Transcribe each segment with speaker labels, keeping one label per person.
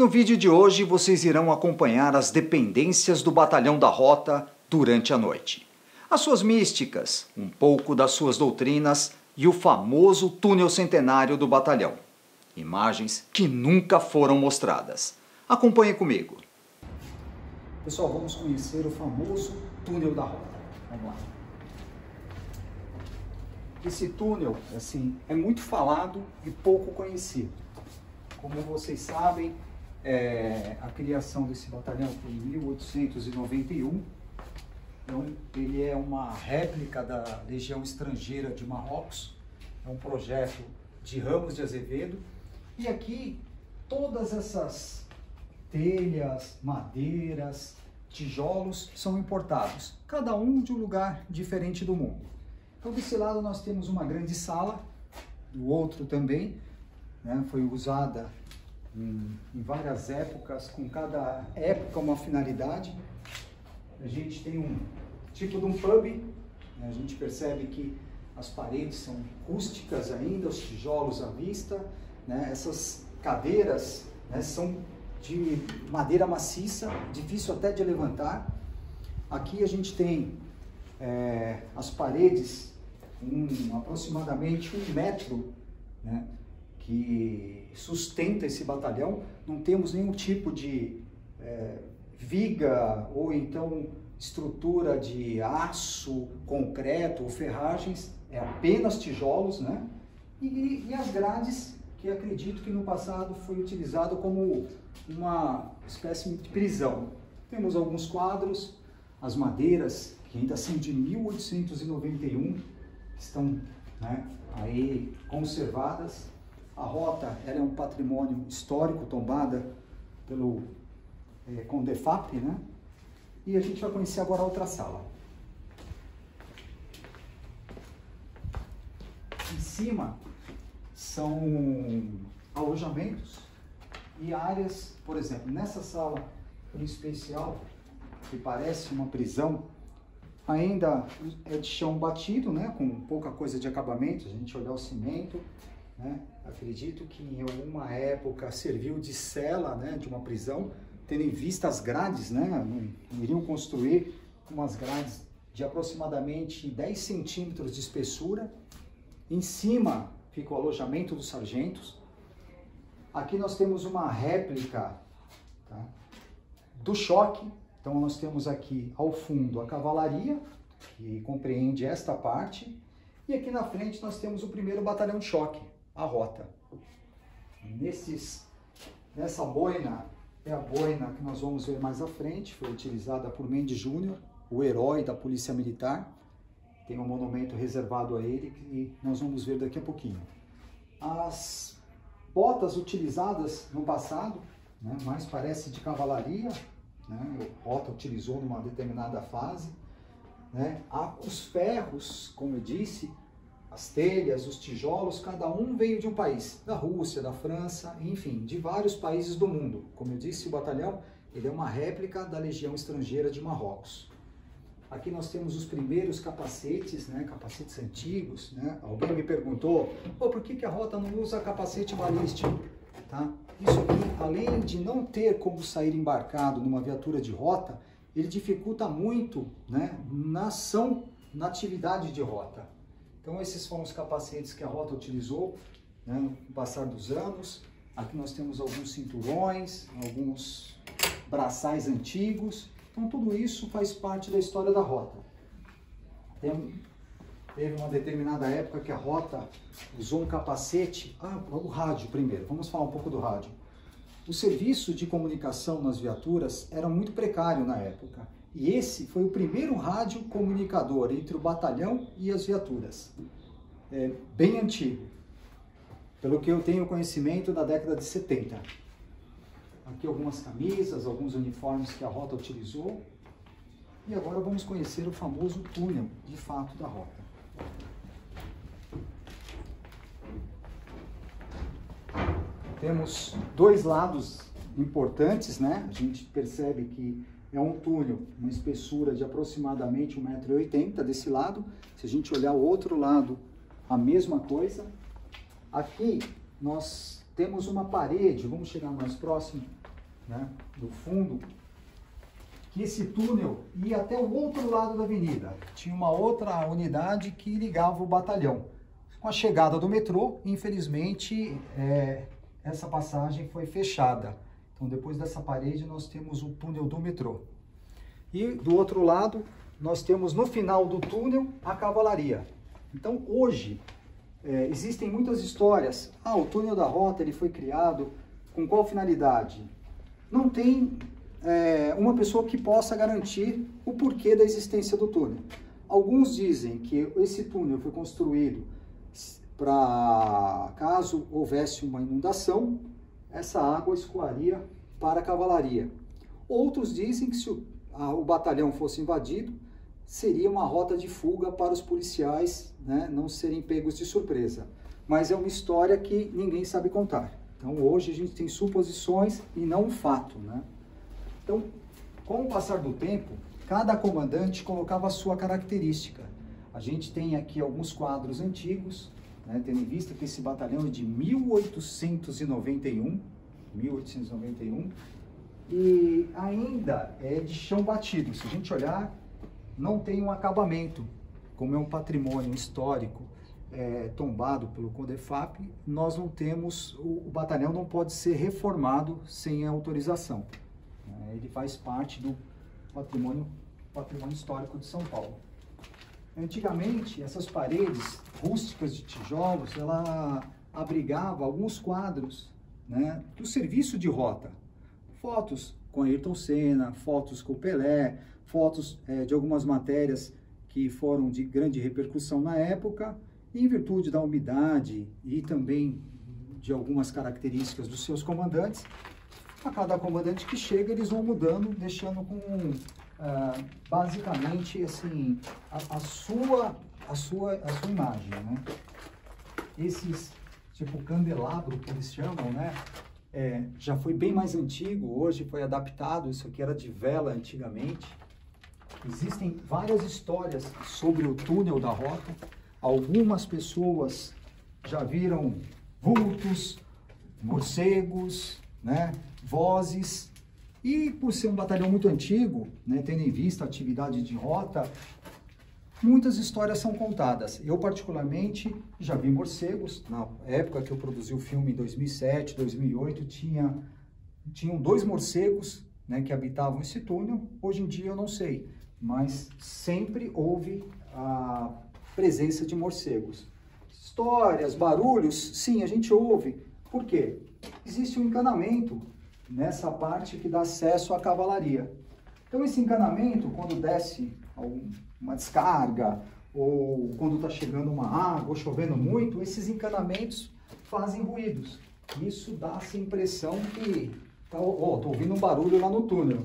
Speaker 1: No vídeo de hoje vocês irão acompanhar as dependências do Batalhão da Rota durante a noite. As suas místicas, um pouco das suas doutrinas e o famoso túnel centenário do batalhão. Imagens que nunca foram mostradas. Acompanhe comigo.
Speaker 2: Pessoal, vamos conhecer o famoso túnel da Rota. Vamos lá. Esse túnel, assim, é muito falado e pouco conhecido. Como vocês sabem, a criação desse batalhão foi em 1891. Então, ele é uma réplica da Legião Estrangeira de Marrocos. É um projeto de Ramos de Azevedo. E aqui, todas essas telhas, madeiras, tijolos são importados, cada um de um lugar diferente do mundo. Então, desse lado nós temos uma grande sala, do outro também, né, foi usada em várias épocas, com cada época uma finalidade. A gente tem um tipo de um pub, né, a gente percebe que as paredes são rústicas ainda, os tijolos à vista, né, essas cadeiras, né, são de madeira maciça, difícil até de levantar. Aqui a gente tem as paredes com aproximadamente 1 metro, né, que sustenta esse batalhão. Não temos nenhum tipo de viga ou então estrutura de aço, concreto ou ferragens, é apenas tijolos, né? E as grades, que acredito que no passado foi utilizado como uma espécie de prisão. Temos alguns quadros, as madeiras, que ainda são de 1891, estão, né, aí conservadas. A rota, ela é um patrimônio histórico tombada pelo CONDEFAP, né? E a gente vai conhecer agora a outra sala. Em cima são alojamentos e áreas, por exemplo, nessa sala em especial, que parece uma prisão, ainda é de chão batido, né, com pouca coisa de acabamento. A gente olhar o cimento, né, acredito que em alguma época serviu de cela, né, de uma prisão, tendo em vista as grades, né, não iriam construir umas grades de aproximadamente 10 centímetros de espessura. Em cima fica o alojamento dos sargentos. Aqui nós temos uma réplica, tá, do choque. Então nós temos aqui ao fundo a cavalaria, que compreende esta parte. E aqui na frente nós temos o primeiro batalhão de choque, a rota. Nessa boina, é a boina que nós vamos ver mais à frente, foi utilizada por Mendes Júnior, o herói da Polícia Militar. Tem um monumento reservado a ele que nós vamos ver daqui a pouquinho. As botas utilizadas no passado, né, mais parece de cavalaria, né, a rota utilizou numa determinada fase, né. Os ferros, como eu disse, as telhas, os tijolos, cada um veio de um país, da Rússia, da França, enfim, de vários países do mundo. Como eu disse, o batalhão, ele é uma réplica da Legião Estrangeira de Marrocos. Aqui nós temos os primeiros capacetes, né, capacetes antigos, né? Alguém me perguntou, por que a rota não usa capacete balístico? Tá? Isso aqui, além de não ter como sair embarcado numa viatura de rota, ele dificulta muito, né, na ação, na atividade de rota. Então esses foram os capacetes que a rota utilizou, né, no passar dos anos. Aqui nós temos alguns cinturões, alguns braçais antigos. Então tudo isso faz parte da história da rota. Teve uma determinada época que a rota usou um capacete. O rádio primeiro, vamos falar um pouco do rádio. O serviço de comunicação nas viaturas era muito precário na época. E esse foi o primeiro rádio comunicador entre o batalhão e as viaturas. Bem antigo. Pelo que eu tenho conhecimento, da década de 70. Aqui algumas camisas, alguns uniformes que a rota utilizou. E agora vamos conhecer o famoso túnel, de fato, da rota. Temos dois lados importantes, né? A gente percebe que é um túnel, uma espessura de aproximadamente 1,80 m desse lado. Se a gente olhar o outro lado, a mesma coisa. Aqui nós temos uma parede, vamos chegar mais próximo, né, do fundo, que esse túnel ia até o outro lado da avenida. Tinha uma outra unidade que ligava o batalhão. Com a chegada do metrô, infelizmente, essa passagem foi fechada. Então, depois dessa parede, nós temos o túnel do metrô. E do outro lado, nós temos no final do túnel a cavalaria. Então, hoje, existem muitas histórias. O túnel da Rota ele foi criado com qual finalidade? Não tem uma pessoa que possa garantir o porquê da existência do túnel. Alguns dizem que esse túnel foi construído para, caso houvesse uma inundação, essa água escoaria para a cavalaria. Outros dizem que se o batalhão fosse invadido, seria uma rota de fuga para os policiais, né, não serem pegos de surpresa. Mas é uma história que ninguém sabe contar. Então hoje a gente tem suposições e não um fato, né? Então, com o passar do tempo, cada comandante colocava a sua característica. A gente tem aqui alguns quadros antigos, né, tendo em vista que esse batalhão é de 1891, e ainda é de chão batido. Se a gente olhar, não tem um acabamento, como é um patrimônio histórico tombado pelo CONDEFAP, nós não temos, o batalhão não pode ser reformado sem a autorização. Ele faz parte do patrimônio histórico de São Paulo. Antigamente, essas paredes rústicas de tijolos, ela abrigava alguns quadros, né, do serviço de rota. Fotos com Ayrton Senna, fotos com Pelé, fotos de algumas matérias que foram de grande repercussão na época, em virtude da umidade e também de algumas características dos seus comandantes. A cada comandante que chega, eles vão mudando, deixando com basicamente assim a sua imagem, né? Esses tipo candelabro que eles chamam, né? Já foi bem mais antigo, hoje foi adaptado. Isso aqui era de vela antigamente. Existem várias histórias sobre o túnel da Rota. Algumas pessoas já viram vultos, morcegos, né, vozes. E por ser um batalhão muito antigo, né, tendo em vista a atividade de rota, muitas histórias são contadas. Eu, particularmente, já vi morcegos. Na época que eu produzi o filme, em 2007, 2008, tinham 2 morcegos, né, que habitavam esse túnel. Hoje em dia eu não sei, mas sempre houve a presença de morcegos. Histórias, barulhos, sim, a gente ouve. Por quê? Existe um encanamento nessa parte que dá acesso à cavalaria. Então esse encanamento, quando desce uma descarga, ou quando está chegando uma água, ou chovendo muito, esses encanamentos fazem ruídos. Isso dá essa impressão que estou ouvindo um barulho lá no túnel,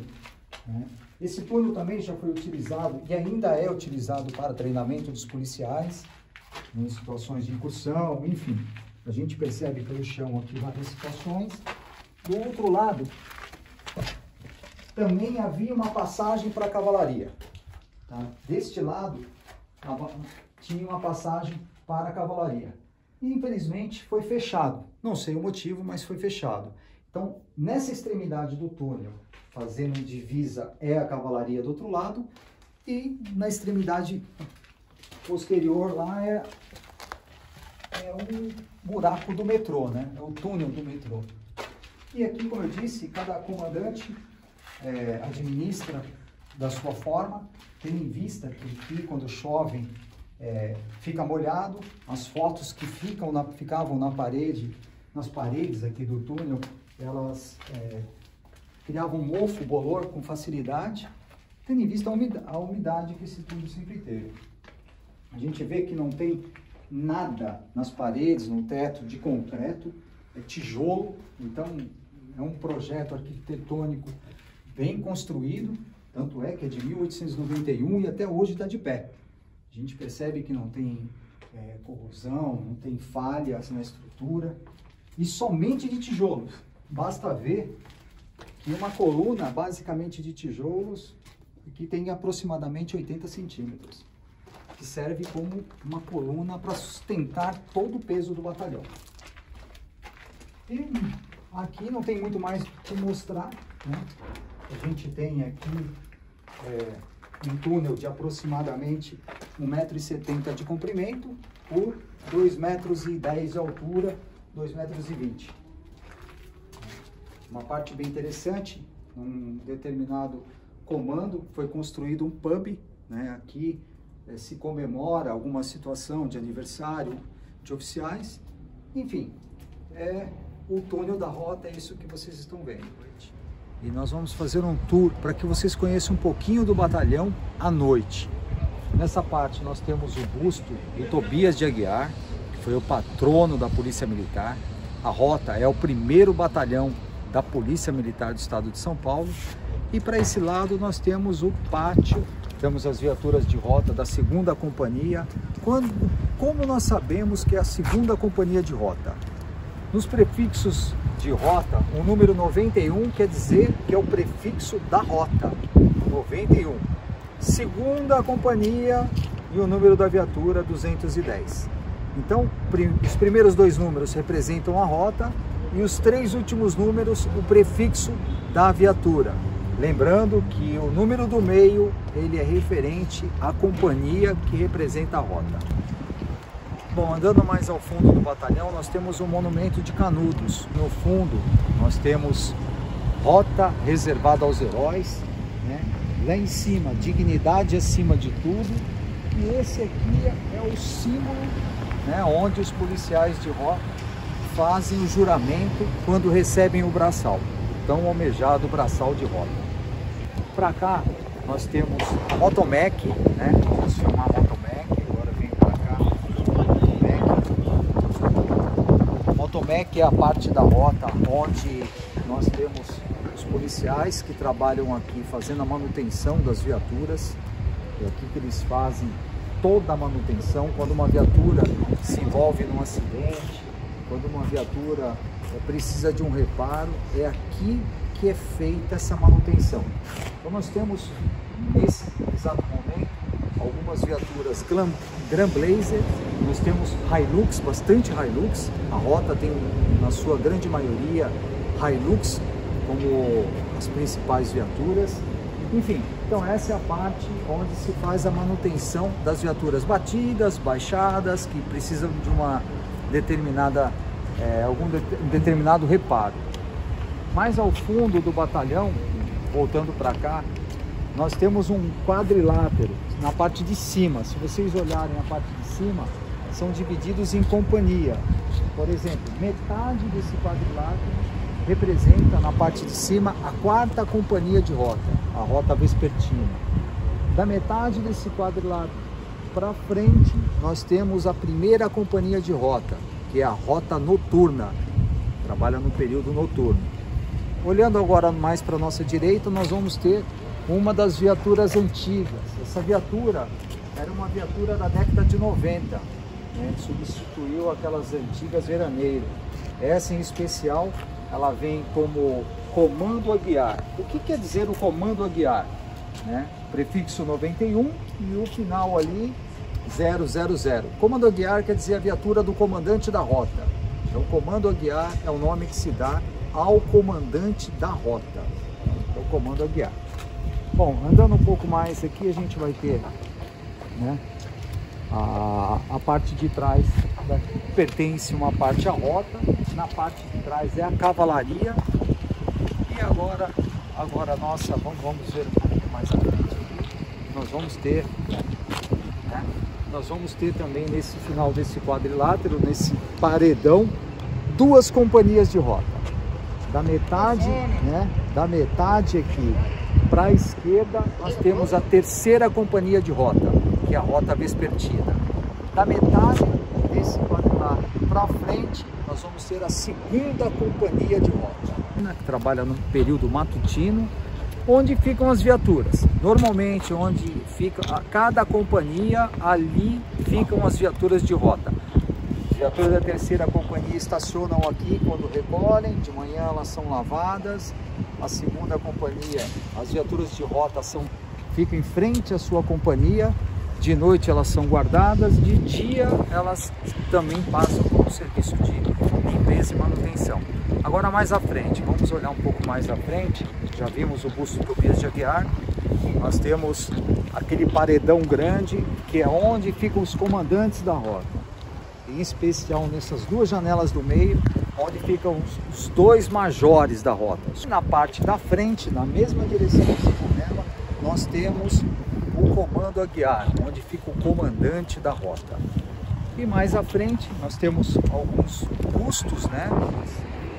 Speaker 2: né? Esse túnel também já foi utilizado e ainda é utilizado para treinamento dos policiais, em situações de incursão, enfim. A gente percebe pelo chão aqui várias situações. Do outro lado, também havia uma passagem para a cavalaria. Tá? Deste lado, tinha uma passagem para a cavalaria. E, infelizmente, foi fechado. Não sei o motivo, mas foi fechado. Então, nessa extremidade do túnel, fazendo divisa, é a cavalaria do outro lado. E na extremidade posterior lá é um buraco do metrô, né? É o túnel do metrô. E aqui, como eu disse, cada comandante administra da sua forma, tendo em vista que aqui, quando chove, fica molhado. As fotos que ficavam nas paredes aqui do túnel, elas criavam um mofo, bolor com facilidade, tendo em vista a umidade que esse túnel sempre teve. A gente vê que não tem nada nas paredes, no teto de concreto, é tijolo. Então é um projeto arquitetônico bem construído, tanto é que é de 1891 e até hoje está de pé. A gente percebe que não tem corrosão, não tem falhas na estrutura, e somente de tijolos. Basta ver que uma coluna basicamente de tijolos que tem aproximadamente 80 centímetros, que serve como uma coluna para sustentar todo o peso do batalhão. E aqui não tem muito mais que mostrar, né? A gente tem aqui um túnel de aproximadamente 1,70 m de comprimento por 2,10 m de altura, 2,20 m. Uma parte bem interessante, num determinado comando foi construído um pub, né? Aqui se comemora alguma situação de aniversário de oficiais, enfim, o túnel da rota é isso que vocês estão vendo. E nós vamos fazer um tour para que vocês conheçam um pouquinho do batalhão à noite. Nessa parte nós temos o busto do Tobias de Aguiar, que foi o patrono da Polícia Militar. A rota é o primeiro batalhão da Polícia Militar do Estado de São Paulo. E para esse lado nós temos o pátio, temos as viaturas de rota da 2ª Companhia. Como nós sabemos que é a 2ª Companhia de Rota? Nos prefixos de rota, o número 91 quer dizer que é o prefixo da rota, 91. 2ª Companhia e o número da viatura, 210. Então, os primeiros 2 números representam a rota e os 3 últimos números, o prefixo da viatura. Lembrando que o número do meio, ele é referente à companhia que representa a rota. Bom, andando mais ao fundo do batalhão, nós temos o Monumento de Canudos. No fundo, nós temos Rota Reservada aos Heróis, né? Lá em cima, dignidade acima de tudo. E esse aqui é o símbolo, né, onde os policiais de rota fazem o juramento quando recebem o braçal, tão almejado braçal de rota. Para cá, nós temos a Motomec, né? Vamos filmar a Motomec, agora vem para cá. Motomec é a parte da rota onde nós temos os policiais que trabalham aqui fazendo a manutenção das viaturas. É aqui que eles fazem toda a manutenção. Quando uma viatura se envolve num acidente, quando uma viatura precisa de um reparo, é aqui que é feita essa manutenção. Então nós temos nesse exato momento algumas viaturas Gran Blazer, nós temos Hilux, bastante Hilux. A rota tem na sua grande maioria Hilux como as principais viaturas. Enfim, então essa é a parte onde se faz a manutenção das viaturas batidas, baixadas, que precisam de uma determinada, algum determinado reparo. Mais ao fundo do batalhão, voltando para cá, nós temos um quadrilátero na parte de cima. Se vocês olharem a parte de cima, são divididos em companhia. Por exemplo, metade desse quadrilátero representa na parte de cima a 4ª Companhia de Rota, a Rota Vespertina. Da metade desse quadrilátero para frente, nós temos a 1ª Companhia de Rota, que é a Rota Noturna, trabalha no período noturno. Olhando agora mais para a nossa direita, nós vamos ter uma das viaturas antigas. Essa viatura era uma viatura da década de 90, né? Substituiu aquelas antigas veraneiras. Essa em especial, ela vem como Comando Aguiar. O que quer dizer o Comando Aguiar? Né? Prefixo 91 e o final ali 000. Comando Aguiar quer dizer a viatura do comandante da rota. Então, Comando Aguiar é o nome que se dá ao comandante da rota. É o Comando Aguiar. Bom, andando um pouco mais aqui, a gente vai ter, né, a parte de trás, pertence uma parte à rota, na parte de trás é a cavalaria. E agora nossa, vamos ver um pouco mais à frente aqui, nós vamos ter, né, nós vamos ter também nesse final desse quadrilátero, nesse paredão, 2 companhias de rota. Da metade, né, da metade aqui para a esquerda, nós temos a 3ª Companhia de Rota, que é a Rota Vespertina. Da metade desse quadrilátero para frente, nós vamos ter a 2ª Companhia de Rota, que trabalha no período matutino, onde ficam as viaturas. Normalmente, onde fica cada companhia, ali ficam as viaturas de rota. As viaturas da 3ª Companhia estacionam aqui quando recolhem, de manhã elas são lavadas. A 2ª Companhia, as viaturas de rota ficam em frente à sua companhia. De noite elas são guardadas, de dia elas também passam por um serviço de limpeza e manutenção. Agora mais à frente, vamos olhar um pouco mais à frente. Já vimos o busto do Tobias de Aguiar. Nós temos aquele paredão grande que é onde ficam os comandantes da rota, em especial nessas duas janelas do meio, onde ficam os dois majores da rota. Na parte da frente, na mesma direção da janela, nós temos o comando Aguiar, onde fica o comandante da rota. E mais à frente nós temos alguns bustos, né?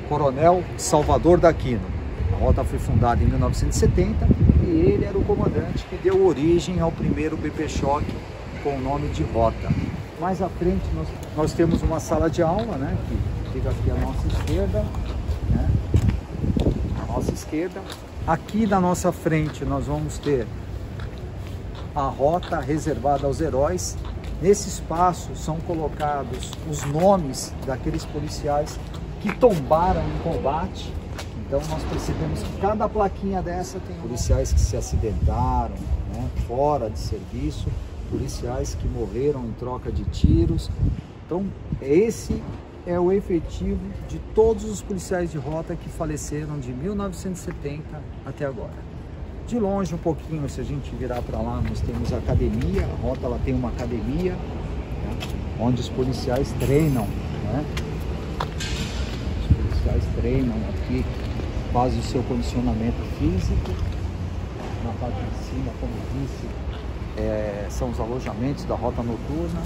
Speaker 2: Coronel Salvador d'Aquino. A rota foi fundada em 1970 e ele era o comandante que deu origem ao primeiro BP Choque com o nome de rota. Mais à frente nós temos uma sala de aula, né? Que fica aqui à nossa esquerda, né? À nossa esquerda. Aqui na nossa frente nós vamos ter a rota reservada aos heróis. Nesse espaço são colocados os nomes daqueles policiais que tombaram em combate. Então nós percebemos que cada plaquinha dessa tem policiais que se acidentaram, né, fora de serviço, policiais que morreram em troca de tiros. Então esse é o efetivo de todos os policiais de rota que faleceram de 1970 até agora. De longe um pouquinho, se a gente virar para lá, nós temos a academia. A rota ela tem uma academia, né, onde os policiais treinam, né? Os policiais treinam aqui, fazem o seu condicionamento físico. Na parte de cima, como disse, são os alojamentos da rota noturna.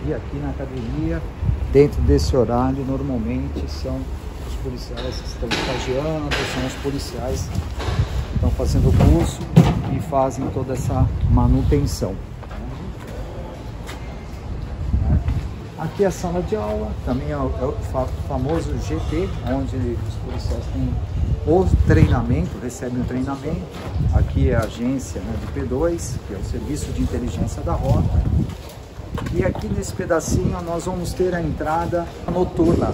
Speaker 2: E aqui na academia, dentro desse horário, normalmente são os policiais que estão estagiando, são os policiais que estão fazendo o curso e fazem toda essa manutenção. Aqui é a sala de aula, também é o famoso GT, onde os policiais têm o treinamento, recebem o treinamento. Aqui é a agência, né, do P2, que é o Serviço de Inteligência da Rota. E aqui nesse pedacinho nós vamos ter a entrada noturna,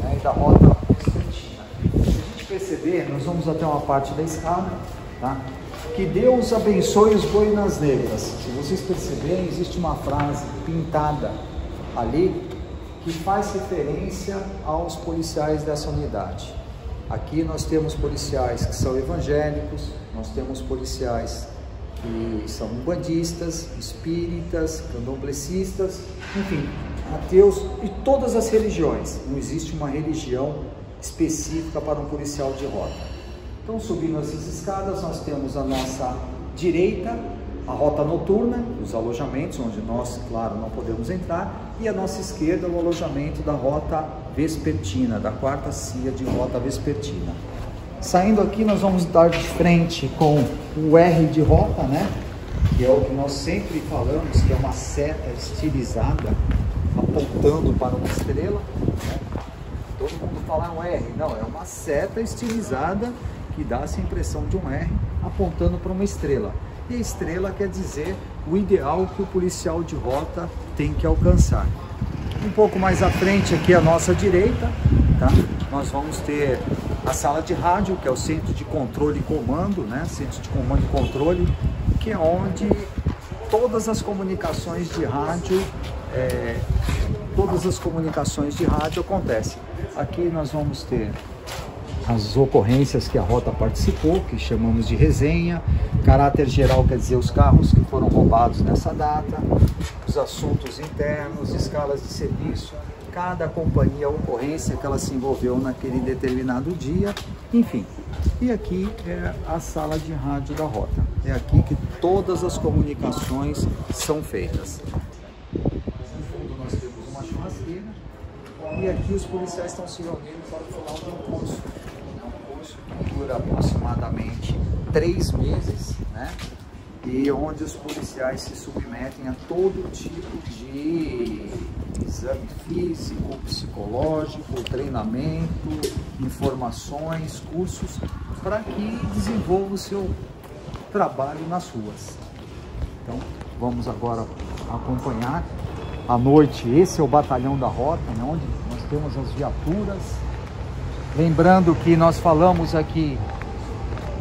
Speaker 2: né, da rota. Se a gente perceber, nós vamos até uma parte da escada, tá? Que Deus abençoe os boinas negras. Se vocês perceberem, existe uma frase pintada ali que faz referência aos policiais dessa unidade. Aqui nós temos policiais que são evangélicos, nós temos policiais que são umbandistas, espíritas, candomblecistas, enfim, ateus e todas as religiões. Não existe uma religião específica para um policial de rota. Então, subindo essas escadas, nós temos a nossa direita, a rota noturna, os alojamentos, onde nós, claro, não podemos entrar, e a nossa esquerda, o alojamento da rota vespertina, da quarta CIA de rota vespertina. Saindo aqui, nós vamos dar de frente com o R de rota, né? Que é o que nós sempre falamos, que é uma seta estilizada, apontando para uma estrela, né? Todo mundo fala um R, não, é uma seta estilizada que dá essa impressão de um R, apontando para uma estrela. E a estrela quer dizer o ideal que o policial de rota tem que alcançar. Um pouco mais à frente, aqui à nossa direita, tá? Nós vamos ter a sala de rádio, que é o centro de controle e comando, né? Centro de comando e controle, que é onde todas as comunicações de rádio, acontecem. Aqui nós vamos ter as ocorrências que a rota participou, que chamamos de resenha. Caráter geral quer dizer os carros que foram roubados nessa data, os assuntos internos, escalas de serviço, cada companhia, a ocorrência que ela se envolveu naquele determinado dia, enfim. E aqui é a sala de rádio da rota. É aqui que todas as comunicações são feitas. No fundo nós temos uma churrasqueira e aqui os policiais estão se reunindo para o final de um curso. Que dura aproximadamente 3 meses, né? E onde os policiais se submetem a todo tipo de exame físico, psicológico, treinamento, informações, cursos, para que desenvolva o seu trabalho nas ruas. Então, vamos agora acompanhar à noite. Esse é o batalhão da rota, né, onde nós temos as viaturas. Lembrando que nós falamos aqui,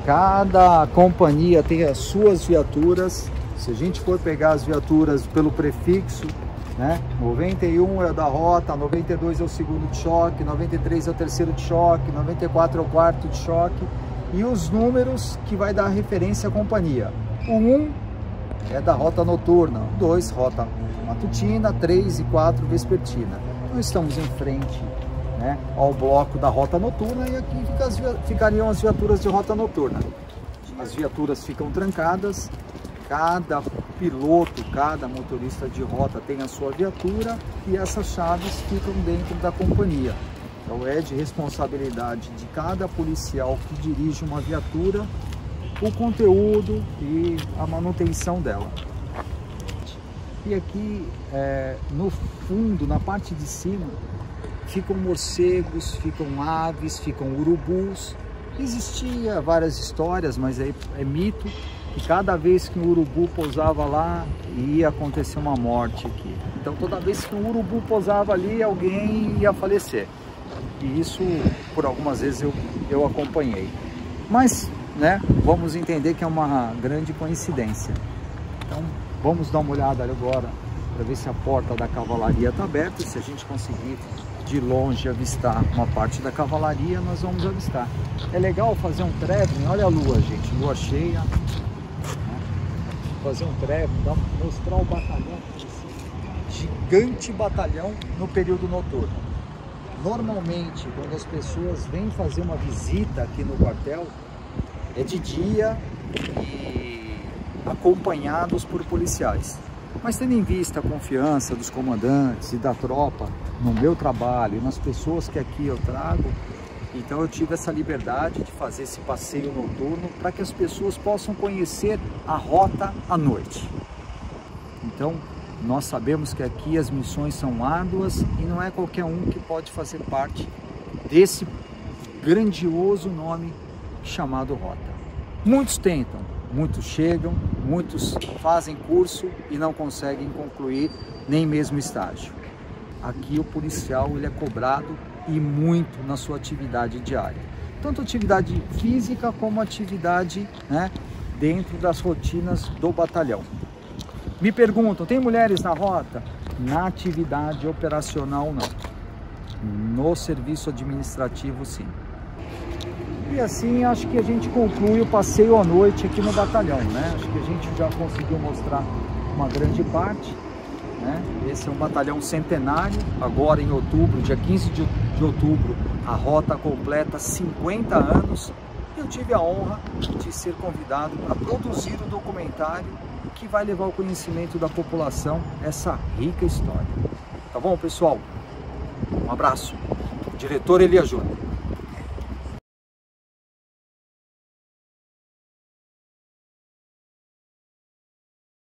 Speaker 2: cada companhia tem as suas viaturas Se a gente for pegar as viaturas pelo prefixo, né? 91 é o da rota, 92 é o segundo de choque, 93 é o terceiro de choque, 94 é o quarto de choque, e os números que vai dar referência à companhia. O 1 é da rota noturna, 2 rota matutina, 3 e 4 vespertina. Então estamos em frente, né, ao bloco da rota noturna, e aqui ficariam as viaturas de rota noturna. As viaturas ficam trancadas, cada piloto, cada motorista de rota tem a sua viatura, e essas chaves ficam dentro da companhia. Então é de responsabilidade de cada policial que dirige uma viatura o conteúdo e a manutenção dela. E aqui no fundo, na parte de cima, ficam morcegos, ficam aves, ficam urubus. Existia várias histórias, mas é mito, que cada vez que um urubu pousava lá, ia acontecer uma morte aqui. Então toda vez que um urubu pousava ali, alguém ia falecer. E isso, por algumas vezes, eu acompanhei. Mas, né, vamos entender que é uma grande coincidência. Então vamos dar uma olhada agora para ver se a porta da cavalaria está aberta, e se a gente conseguir de longe avistar uma parte da cavalaria, nós vamos avistar. É legal fazer um traveling, olha a lua, gente, lua cheia, né? Fazer um traveling, mostrar o batalhão, esse gigante batalhão no período noturno. Normalmente, quando as pessoas vêm fazer uma visita aqui no quartel, é de dia e acompanhados por policiais. Mas tendo em vista a confiança dos comandantes e da tropa no meu trabalho e nas pessoas que aqui eu trago, então eu tive essa liberdade de fazer esse passeio noturno para que as pessoas possam conhecer a rota à noite. Então, nós sabemos que aqui as missões são árduas e não é qualquer um que pode fazer parte desse grandioso nome chamado rota. Muitos tentam, muitos chegam, muitos fazem curso e não conseguem concluir nem mesmo estágio. Aqui o policial ele é cobrado e muito na sua atividade diária. Tanto atividade física como atividade, né, dentro das rotinas do batalhão. Me perguntam, tem mulheres na rota? Na atividade operacional não. No serviço administrativo sim. E assim acho que a gente conclui o passeio à noite aqui no batalhão, né? Acho que a gente já conseguiu mostrar uma grande parte, né? Esse é um batalhão centenário, agora em outubro, dia 15 de outubro, a rota completa 50 anos. Eu tive a honra de ser convidado a produzir o documentário que vai levar ao conhecimento da população essa rica história. Tá bom, pessoal? Um abraço. Diretor Elias Júnior.